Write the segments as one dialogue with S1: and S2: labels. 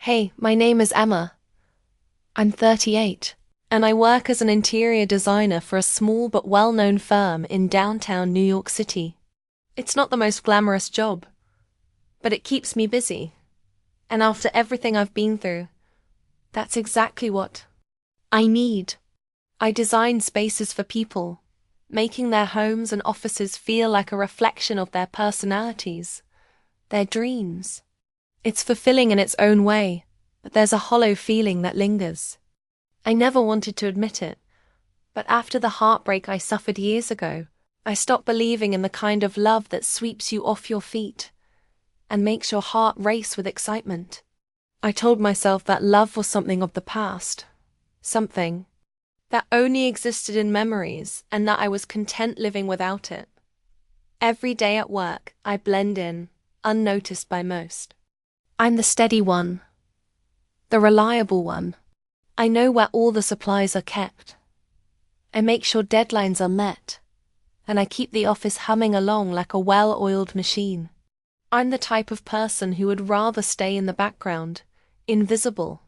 S1: Hey, my name is Emma. I'm 38, and I work as an interior designer for a small but well-known firm in downtown New York City. It's not the most glamorous job, but it keeps me busy. And after everything I've been through, that's exactly what I need. I design spaces for people, making their homes and offices feel like a reflection of their personalities, their dreams. It's fulfilling in its own way, but there's a hollow feeling that lingers. I never wanted to admit it, but after the heartbreak I suffered years ago, I stopped believing in the kind of love that sweeps you off your feet and makes your heart race with excitement. I told myself that love was something of the past, something that only existed in memories, and that I was content living without it. Every day at work, I blend in, unnoticed by most. I'm the steady one, the reliable one. I know where all the supplies are kept. I make sure deadlines are met, and I keep the office humming along like a well-oiled machine. I'm the type of person who would rather stay in the background, invisible,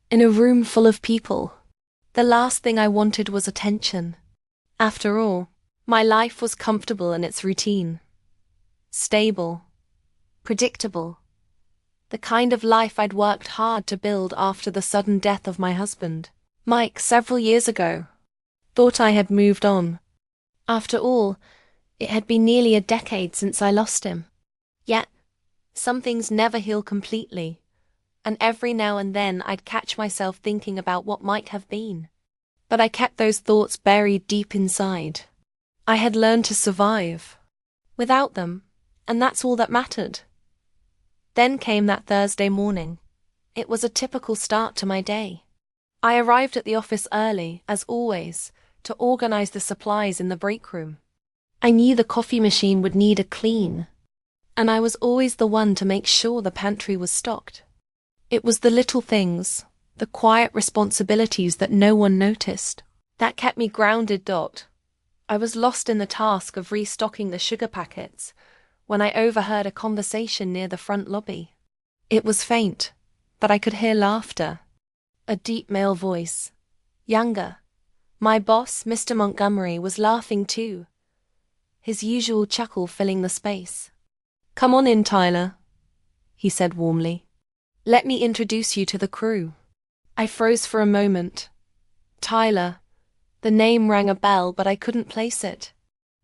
S1: in a room full of people. The last thing I wanted was attention. After all, my life was comfortable in its routine. Stable, predictable. The kind of life I'd worked hard to build after the sudden death of my husband, Mike, several years ago. Thought I had moved on. After all, it had been nearly a decade since I lost him. Yet, some things never heal completely, and every now and then I'd catch myself thinking about what might have been. But I kept those thoughts buried deep inside. I had learned to survive without them, and that's all that mattered. Then came that Thursday morning. It was a typical start to my day. I arrived at the office early, as always, to organize the supplies in the break room. I knew the coffee machine would need a clean, and I was always the one to make sure the pantry was stocked. It was the little things, the quiet responsibilities that no one noticed, that kept me grounded. I was lost in the task of restocking the sugar packets when I overheard a conversation near the front lobby. It was faint, but I could hear laughter. A deep male voice, younger. My boss, Mr. Montgomery, was laughing too, his usual chuckle filling the space. "Come on in, Tyler," he said warmly. "Let me introduce you to the crew." I froze for a moment. Tyler. The name rang a bell, but I couldn't place it.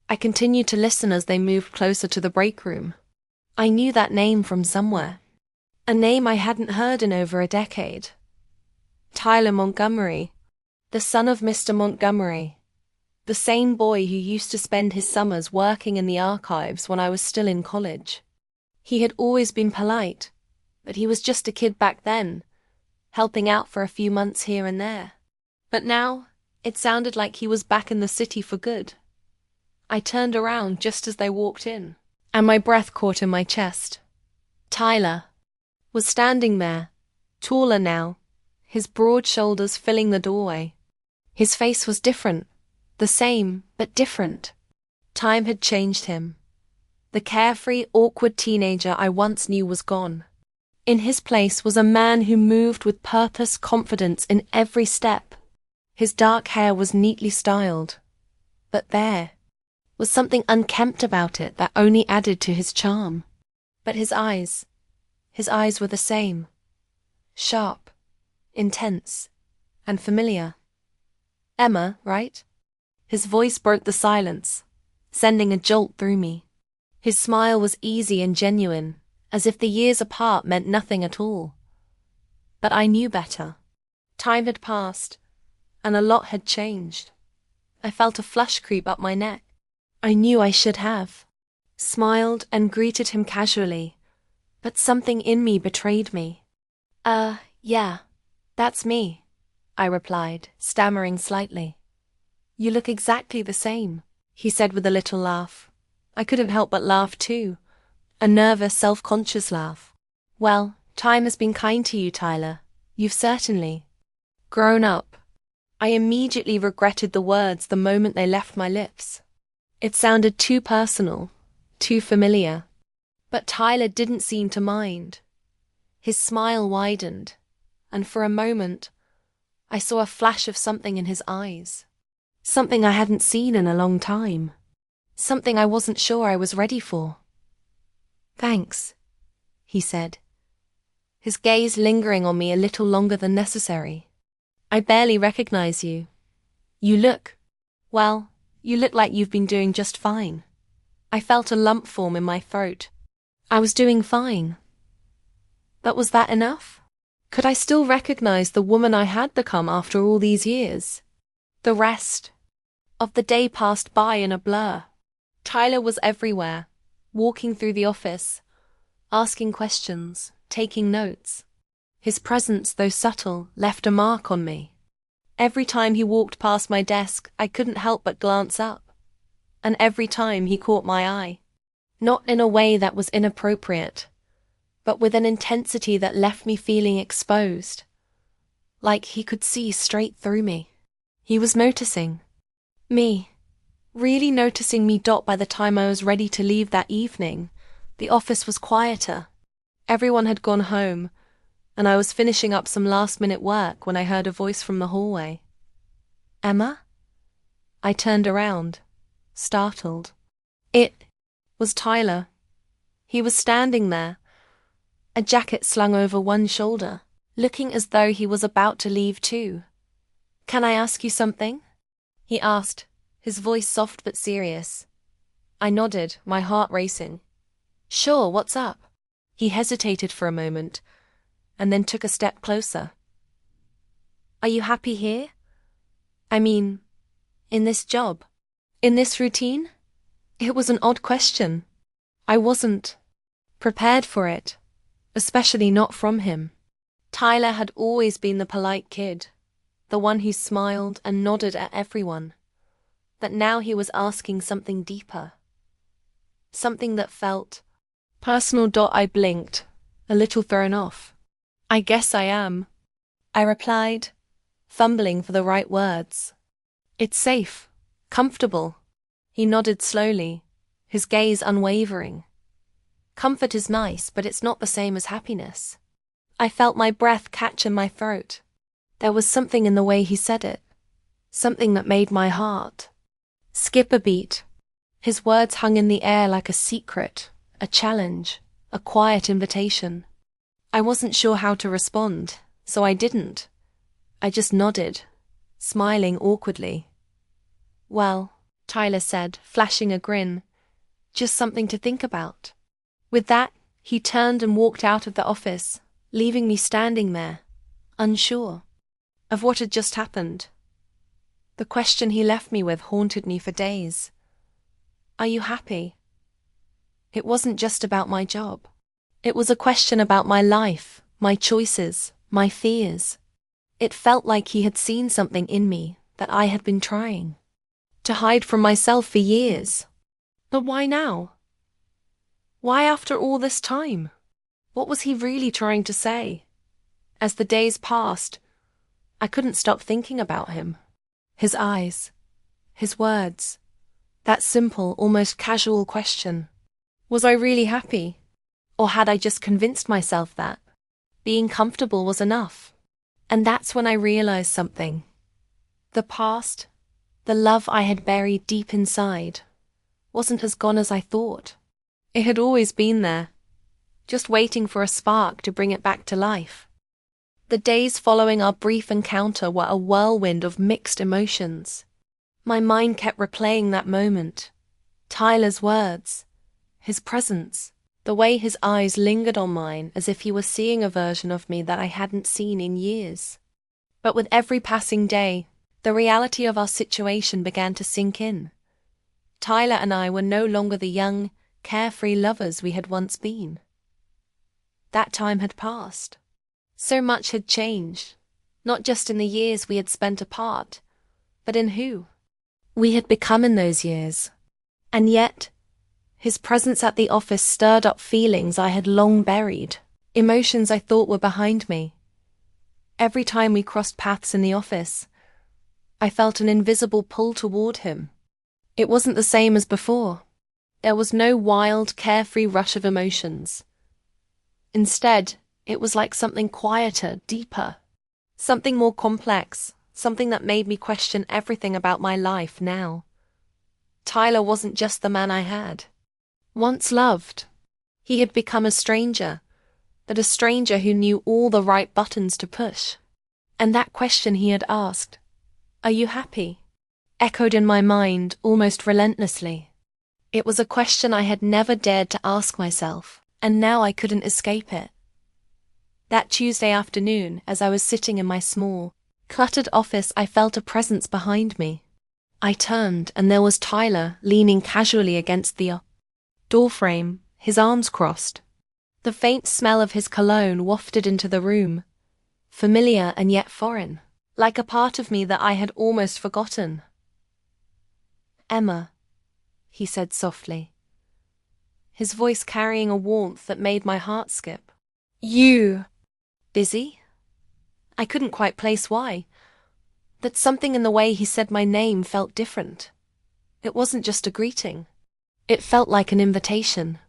S1: I continued to listen as they moved closer to the break room. I knew that name from somewhere. A name I hadn't heard in over a decade. Tyler Montgomery, the son of Mr. Montgomery, the same boy who used to spend his summers working in the archives when I was still in college. He had always been polite, but he was just a kid back then, helping out for a few months here and there. But now, it sounded like he was back in the city for good. I turned around just as they walked in, and my breath caught in my chest. Tyler was standing there, taller now, his broad shoulders filling the doorway. His face was different, the same, but different. Time had changed him. The carefree, awkward teenager I once knew was gone. In his place was a man who moved with purpose, confidence in every step. His dark hair was neatly styled, but there was something unkempt about it that only added to his charm. But his eyes were the same. Sharp, intense, and familiar. "Emma, right?" His voice broke the silence, sending a jolt through me. His smile was easy and genuine, as if the years apart meant nothing at all. But I knew better. Time had passed, and a lot had changed. I felt a flush creep up my neck. I knew I should have smiled and greeted him casually, but something in me betrayed me. Yeah, that's me," I replied, stammering slightly. "You look exactly the same," he said with a little laugh. I couldn't help but laugh too, a nervous, self-conscious laugh. "Well, time has been kind to you, Tyler. You've certainly grown up." I immediately regretted the words the moment they left my lips. It sounded too personal, too familiar. But Tyler didn't seem to mind. His smile widened, and for a moment, I saw a flash of something in his eyes. Something I hadn't seen in a long time. Something I wasn't sure I was ready for. "Thanks," he said, his gaze lingering on me a little longer than necessary. "I barely recognize you. You look like you've been doing just fine." I felt a lump form in my throat. I was doing fine. But was that enough? Could I still recognize the woman I had become after all these years? The rest of the day passed by in a blur. Tyler was everywhere, walking through the office, asking questions, taking notes. His presence, though subtle, left a mark on me. Every time he walked past my desk, I couldn't help but glance up. And every time he caught my eye. Not in a way that was inappropriate, but with an intensity that left me feeling exposed. Like he could see straight through me. He was noticing. Me. Really noticing me. By the time I was ready to leave that evening, the office was quieter. Everyone had gone home, and I was finishing up some last-minute work when I heard a voice from the hallway. "Emma?" I turned around, startled. It was Tyler. He was standing there, a jacket slung over one shoulder, looking as though he was about to leave too. "Can I ask you something?" he asked, his voice soft but serious. I nodded, my heart racing. "Sure, what's up?" He hesitated for a moment, and then took a step closer. "Are you happy here? I mean, in this job? In this routine?" It was an odd question. I wasn't prepared for it, especially not from him. Tyler had always been the polite kid, the one who smiled and nodded at everyone. But now he was asking something deeper. Something that felt personal. I blinked, a little thrown off. "I guess I am," I replied, fumbling for the right words. "It's safe, comfortable." He nodded slowly, his gaze unwavering. "Comfort is nice, but it's not the same as happiness." I felt my breath catch in my throat. There was something in the way he said it, something that made my heart skip a beat. His words hung in the air like a secret, a challenge, a quiet invitation. I wasn't sure how to respond, so I didn't. I just nodded, smiling awkwardly. "Well," Tyler said, flashing a grin, "just something to think about." With that, he turned and walked out of the office, leaving me standing there, unsure of what had just happened. The question he left me with haunted me for days. Are you happy? It wasn't just about my job. It was a question about my life, my choices, my fears. It felt like he had seen something in me that I had been trying to hide from myself for years. But why now? Why after all this time? What was he really trying to say? As the days passed, I couldn't stop thinking about him. His eyes, his words, that simple, almost casual question. Was I really happy? Or had I just convinced myself that being comfortable was enough? And that's when I realized something. The past, the love I had buried deep inside, wasn't as gone as I thought. It had always been there, just waiting for a spark to bring it back to life. The days following our brief encounter were a whirlwind of mixed emotions. My mind kept replaying that moment. Tyler's words, his presence, the way his eyes lingered on mine as if he were seeing a version of me that I hadn't seen in years. But with every passing day, the reality of our situation began to sink in. Tyler and I were no longer the young, carefree lovers we had once been. That time had passed. So much had changed, not just in the years we had spent apart, but in who we had become in those years. And yet, his presence at the office stirred up feelings I had long buried, emotions I thought were behind me. Every time we crossed paths in the office, I felt an invisible pull toward him. It wasn't the same as before. There was no wild, carefree rush of emotions. Instead, It was like something quieter, deeper, something more complex, something that made me question everything about my life now. Tyler wasn't just the man I had once loved. He had become a stranger, but a stranger who knew all the right buttons to push. And that question he had asked, "Are you happy?" echoed in my mind almost relentlessly. It was a question I had never dared to ask myself, and now I couldn't escape it. That Tuesday afternoon, as I was sitting in my small, cluttered office, I felt a presence behind me. I turned, and there was Tyler leaning casually against the doorframe, his arms crossed. The faint smell of his cologne wafted into the room, familiar and yet foreign, like a part of me that I had almost forgotten. "Emma," he said softly, his voice carrying a warmth that made my heart skip. "You busy?" I couldn't quite place why. That something in the way he said my name felt different. It wasn't just a greeting. It felt like an invitation.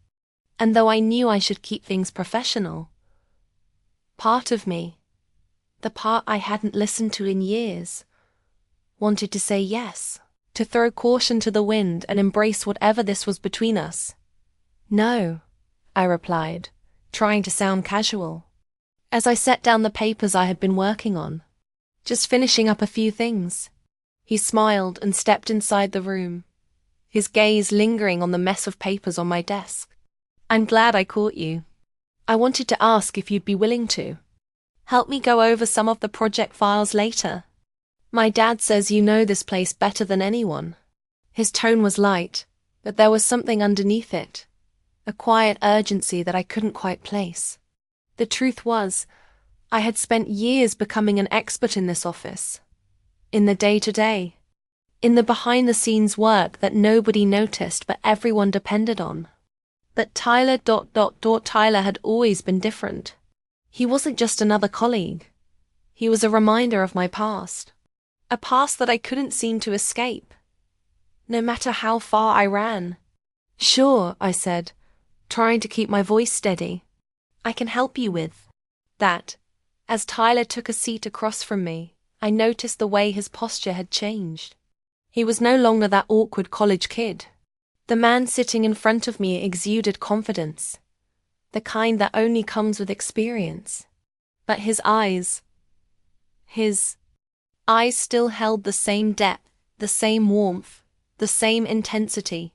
S1: And though I knew I should keep things professional, part of me, the part I hadn't listened to in years, wanted to say yes, to throw caution to the wind and embrace whatever this was between us. "No," I replied, trying to sound casual, as I set down the papers I had been working on, just finishing up a few things. He smiled and stepped inside the room, his gaze lingering on the mess of papers on my desk. "I'm glad I caught you. I wanted to ask if you'd be willing to help me go over some of the project files later. My dad says you know this place better than anyone." His tone was light, but there was something underneath it, a quiet urgency that I couldn't quite place. The truth was, I had spent years becoming an expert in this office, in the day-to-day, in the behind-the-scenes work that nobody noticed but everyone depended on. But Tyler had always been different. He wasn't just another colleague. He was a reminder of my past. A past that I couldn't seem to escape, no matter how far I ran. "Sure," I said, trying to keep my voice steady. "I can help you with that." As Tyler took a seat across from me, I noticed the way his posture had changed. He was no longer that awkward college kid. The man sitting in front of me exuded confidence, the kind that only comes with experience. But his eyes still held the same depth, the same warmth, the same intensity.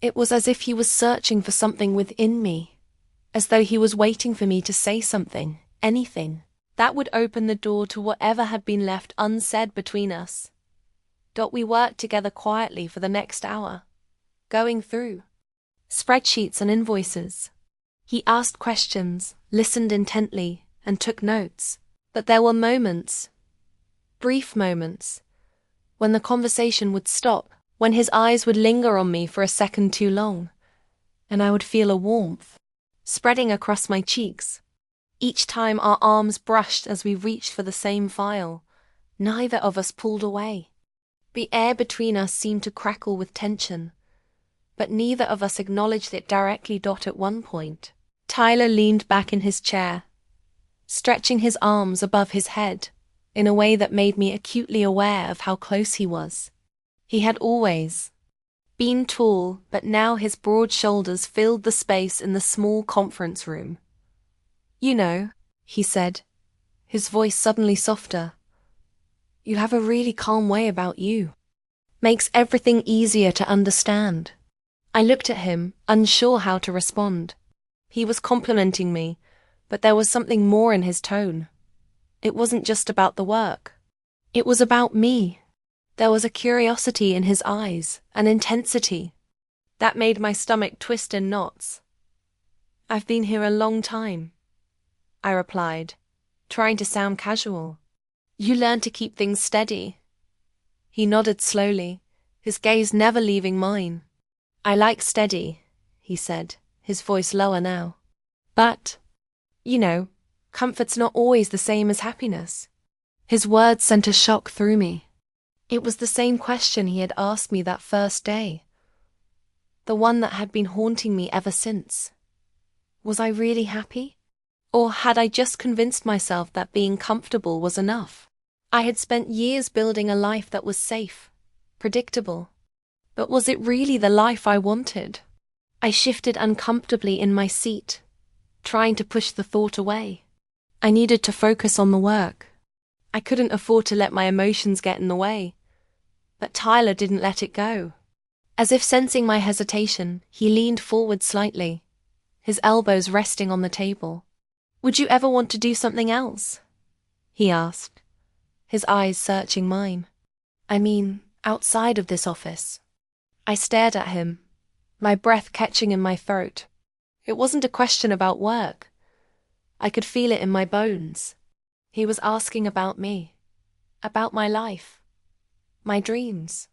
S1: It was as if he was searching for something within me, as though he was waiting for me to say something, anything, that would open the door to whatever had been left unsaid between us. We worked together quietly for the next hour, going through spreadsheets and invoices. He asked questions, listened intently, and took notes. But there were moments, brief moments, when the conversation would stop, when his eyes would linger on me for a second too long, and I would feel a warmth spreading across my cheeks. Each time our arms brushed as we reached for the same file, neither of us pulled away. The air between us seemed to crackle with tension, but neither of us acknowledged it directly. At one point, Tyler leaned back in his chair, stretching his arms above his head in a way that made me acutely aware of how close he was. He had always been tall, but now his broad shoulders filled the space in the small conference room. "You know," he said, his voice suddenly softer, "you have a really calm way about you. Makes everything easier to understand." I looked at him, unsure how to respond. He was complimenting me, but there was something more in his tone. It wasn't just about the work. It was about me. There was a curiosity in his eyes, an intensity, that made my stomach twist in knots. "I've been here a long time," I replied, trying to sound casual. "You learn to keep things steady." He nodded slowly, his gaze never leaving mine. "I like steady," he said, his voice lower now. "But, you know, comfort's not always the same as happiness." His words sent a shock through me. It was the same question he had asked me that first day, the one that had been haunting me ever since. Was I really happy? Or had I just convinced myself that being comfortable was enough? I had spent years building a life that was safe, predictable. But was it really the life I wanted? I shifted uncomfortably in my seat, trying to push the thought away. I needed to focus on the work. I couldn't afford to let my emotions get in the way. But Tyler didn't let it go. As if sensing my hesitation, he leaned forward slightly, his elbows resting on the table. "Would you ever want to do something else?" he asked, his eyes searching mine. "I mean, outside of this office." I stared at him, my breath catching in my throat. It wasn't a question about work. I could feel it in my bones. He was asking about me, about my life, my dreams.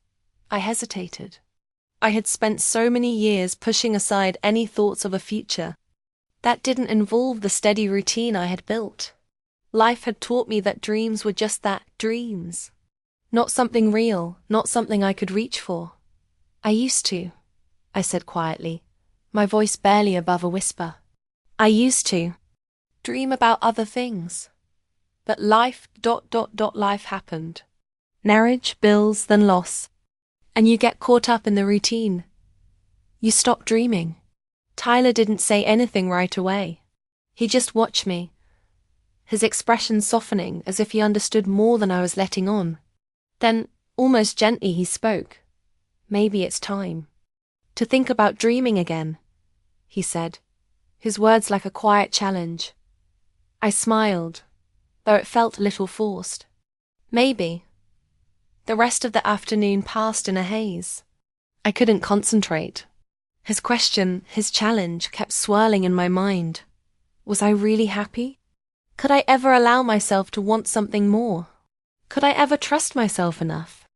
S1: I hesitated. I had spent so many years pushing aside any thoughts of a future that didn't involve the steady routine I had built. Life had taught me that dreams were just that, dreams. Not something real, not something I could reach for. "I used to," I said quietly, my voice barely above a whisper. "I used to dream about other things. But life happened. Marriage, bills, then loss. And you get caught up in the routine. You stop dreaming." Tyler didn't say anything right away. He just watched me, his expression softening as if he understood more than I was letting on. Then, almost gently, he spoke. "Maybe it's time to think about dreaming again," he said, his words like a quiet challenge. I smiled, though it felt a little forced. Maybe. The rest of the afternoon passed in a haze. I couldn't concentrate. His question, his challenge, kept swirling in my mind. Was I really happy? Could I ever allow myself to want something more? Could I ever trust myself enough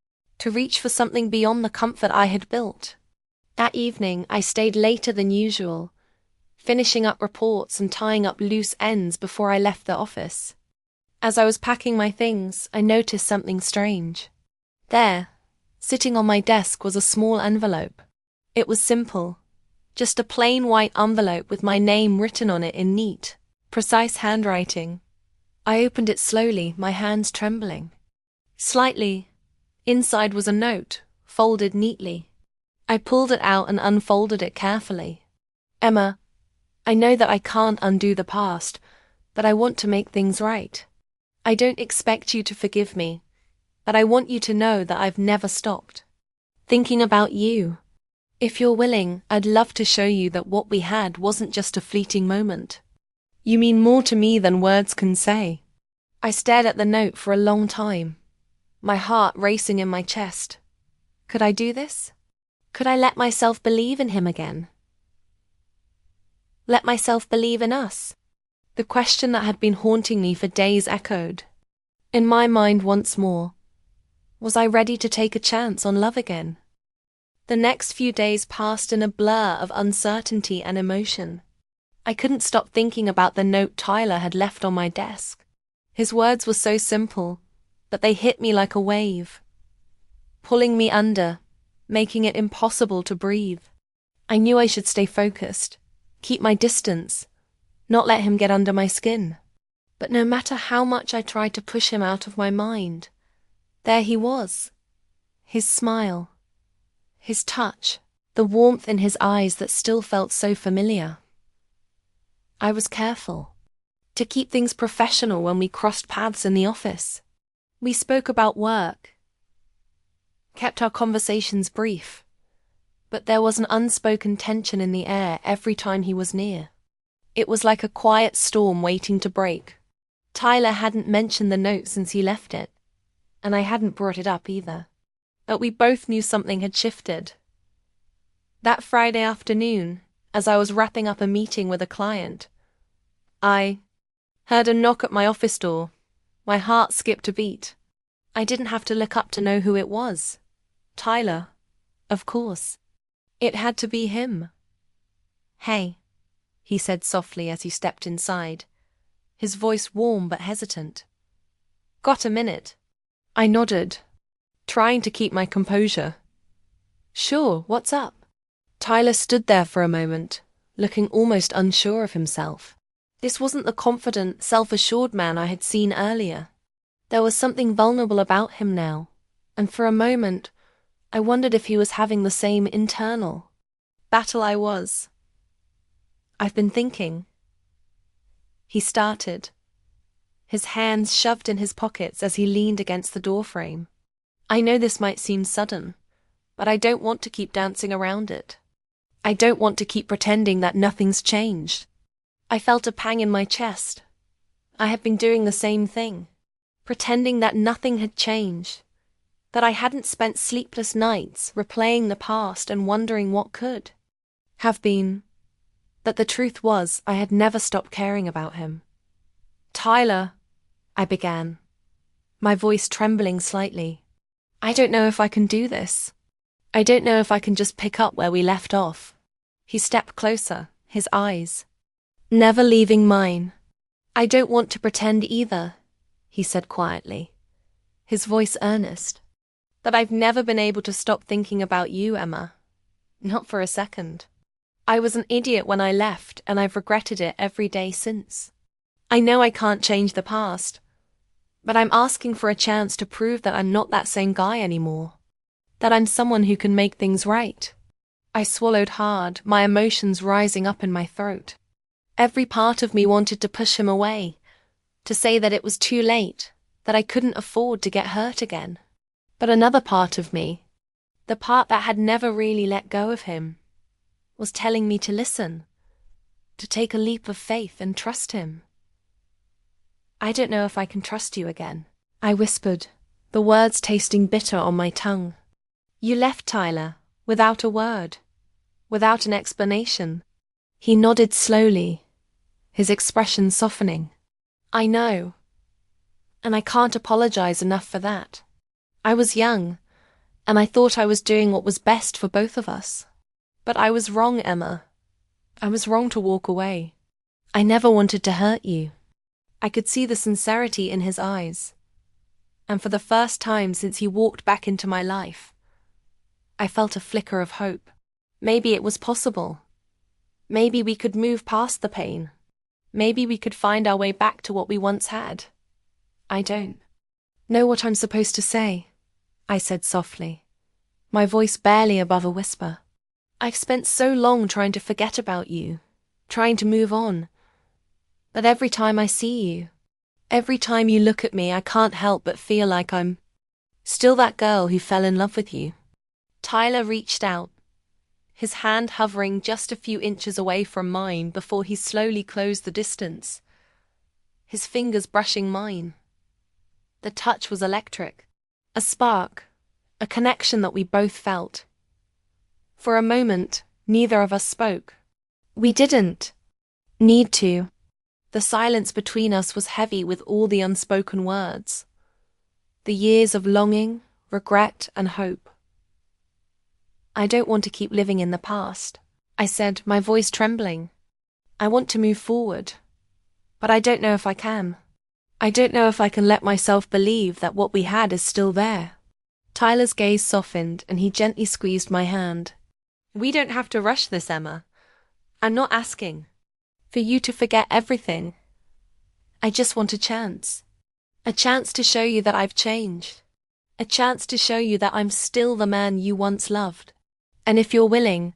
S1: to reach for something beyond the comfort I had built? That evening, I stayed later than usual, finishing up reports and tying up loose ends before I left the office. As I was packing my things, I noticed something strange. There, sitting on my desk, was a small envelope. It was simple, just a plain white envelope with my name written on it in neat, precise handwriting. I opened it slowly, my hands trembling. Slightly, inside was a note, folded neatly. I pulled it out and unfolded it carefully. "Emma, I know that I can't undo the past, but I want to make things right. I don't expect you to forgive me, but I want you to know that I've never stopped thinking about you. If you're willing, I'd love to show you that what we had wasn't just a fleeting moment. You mean more to me than words can say." I stared at the note for a long time, my heart racing in my chest. Could I do this? Could I let myself believe in him again? Let myself believe in us? The question that had been haunting me for days echoed in my mind once more. Was I ready to take a chance on love again? The next few days passed in a blur of uncertainty and emotion. I couldn't stop thinking about the note Tyler had left on my desk. His words were so simple, but they hit me like a wave, pulling me under, making it impossible to breathe. I knew I should stay focused, keep my distance, not let him get under my skin. But no matter how much I tried to push him out of my mind, there he was. His smile, his touch, the warmth in his eyes that still felt so familiar. I was careful to keep things professional when we crossed paths in the office. We spoke about work, kept our conversations brief, but there was an unspoken tension in the air every time he was near. It was like a quiet storm waiting to break. Tyler hadn't mentioned the note since he left it, and I hadn't brought it up either. But we both knew something had shifted. That Friday afternoon, as I was wrapping up a meeting with a client, I heard a knock at my office door. My heart skipped a beat. I didn't have to look up to know who it was. Tyler, of course. It had to be him. "Hey," he said softly as he stepped inside, his voice warm but hesitant. "Got a minute?" I nodded, trying to keep my composure. "Sure, what's up?" Tyler stood there for a moment, looking almost unsure of himself. This wasn't the confident, self-assured man I had seen earlier. There was something vulnerable about him now, and for a moment, I wondered if he was having the same internal battle I was. "I've been thinking," he started, his hands shoved in his pockets as he leaned against the doorframe. "I know this might seem sudden, but I don't want to keep dancing around it. I don't want to keep pretending that nothing's changed." I felt a pang in my chest. I had been doing the same thing, pretending that nothing had changed, that I hadn't spent sleepless nights replaying the past and wondering what could have been, that the truth was I had never stopped caring about him. "Tyler," I began, my voice trembling slightly. "I don't know if I can do this. I don't know if I can just pick up where we left off." He stepped closer, his eyes never leaving mine. "I don't want to pretend either," he said quietly, his voice earnest, "that I've never been able to stop thinking about you, Emma. Not for a second. I was an idiot when I left, and I've regretted it every day since. I know I can't change the past, but I'm asking for a chance to prove that I'm not that same guy anymore, that I'm someone who can make things right." I swallowed hard, my emotions rising up in my throat. Every part of me wanted to push him away, to say that it was too late, that I couldn't afford to get hurt again. But another part of me, the part that had never really let go of him, was telling me to listen, to take a leap of faith and trust him. "I don't know if I can trust you again," I whispered, the words tasting bitter on my tongue. "You left, Tyler, without a word, without an explanation." He nodded slowly, his expression softening. "I know, and I can't apologize enough for that. I was young, and I thought I was doing what was best for both of us. But I was wrong, Emma. I was wrong to walk away. I never wanted to hurt you." I could see the sincerity in his eyes, and for the first time since he walked back into my life, I felt a flicker of hope. Maybe it was possible. Maybe we could move past the pain. Maybe we could find our way back to what we once had. "I don't know what I'm supposed to say," I said softly, my voice barely above a whisper. "I've spent so long trying to forget about you, trying to move on. But every time I see you, every time you look at me, I can't help but feel like I'm still that girl who fell in love with you." Tyler reached out, his hand hovering just a few inches away from mine before he slowly closed the distance, his fingers brushing mine. The touch was electric, a spark, a connection that we both felt. For a moment, neither of us spoke. We didn't need to. The silence between us was heavy with all the unspoken words, the years of longing, regret, and hope. "I don't want to keep living in the past," I said, my voice trembling. "I want to move forward, but I don't know if I can. I don't know if I can let myself believe that what we had is still there." Tyler's gaze softened and he gently squeezed my hand. "We don't have to rush this, Emma. I'm not asking for you to forget everything. I just want a chance to show you that I've changed, a chance to show you that I'm still the man you once loved. And if you're willing,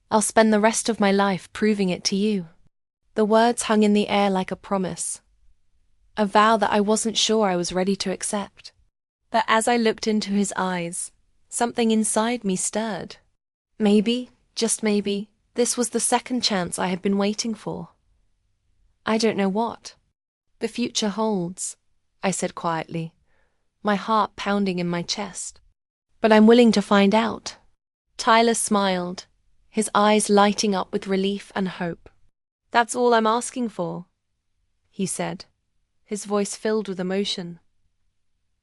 S1: I'll spend the rest of my life proving it to you." The words hung in the air like a promise, a vow that I wasn't sure I was ready to accept. But as I looked into his eyes, something inside me stirred. Maybe, just maybe, this was the second chance I had been waiting for. "I don't know what the future holds," I said quietly, my heart pounding in my chest. "But I'm willing to find out." Tyler smiled, his eyes lighting up with relief and hope. "That's all I'm asking for," he said, his voice filled with emotion.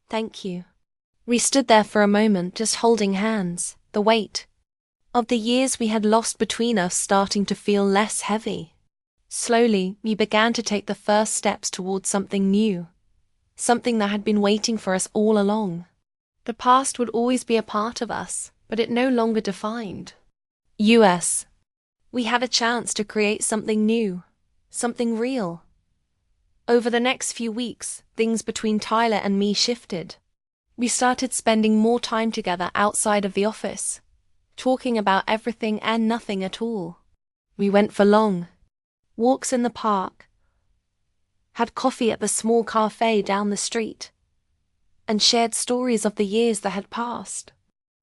S1: "Thank you." We stood there for a moment, just holding hands, the weight of the years we had lost between us starting to feel less heavy. Slowly, we began to take the first steps towards something new, something that had been waiting for us all along. The past would always be a part of us, but it no longer defined us. We had a chance to create something new, something real. Over the next few weeks, things between Tyler and me shifted. We started spending more time together outside of the office, talking about everything and nothing at all. We went for long walks in the park, had coffee at the small cafe down the street, and shared stories of the years that had passed.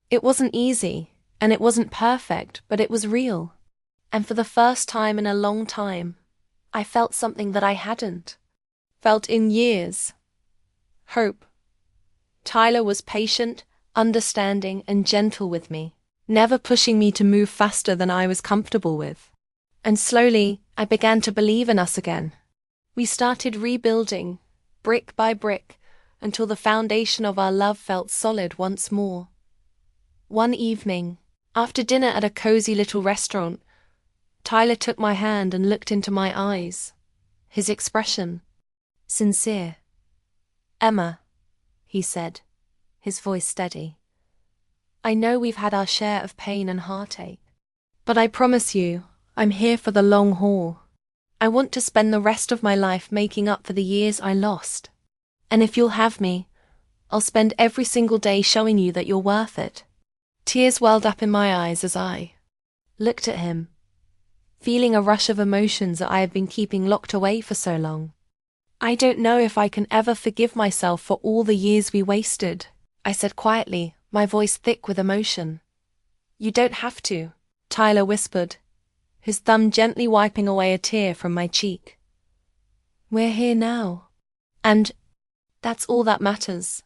S1: It wasn't easy, and it wasn't perfect, but it was real. And for the first time in a long time, I felt something that I hadn't felt in years. Hope. Tyler was patient, understanding, and gentle with me, never pushing me to move faster than I was comfortable with. And slowly, I began to believe in us again. We started rebuilding, brick by brick, until the foundation of our love felt solid once more. One evening, after dinner at a cozy little restaurant, Tyler took my hand and looked into my eyes. His expression, sincere. "Emma," he said, his voice steady, "I know we've had our share of pain and heartache, but I promise you, I'm here for the long haul. I want to spend the rest of my life making up for the years I lost. And if you'll have me, I'll spend every single day showing you that you're worth it." Tears welled up in my eyes as I looked at him, feeling a rush of emotions that I had been keeping locked away for so long. "I don't know if I can ever forgive myself for all the years we wasted," I said quietly, my voice thick with emotion. "You don't have to," Tyler whispered, his thumb gently wiping away a tear from my cheek. "We're here now, and that's all that matters."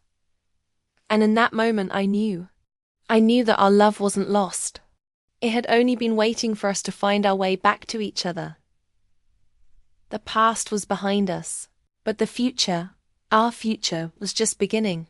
S1: And in that moment I knew that our love wasn't lost. It had only been waiting for us to find our way back to each other. The past was behind us, but the future, our future, was just beginning.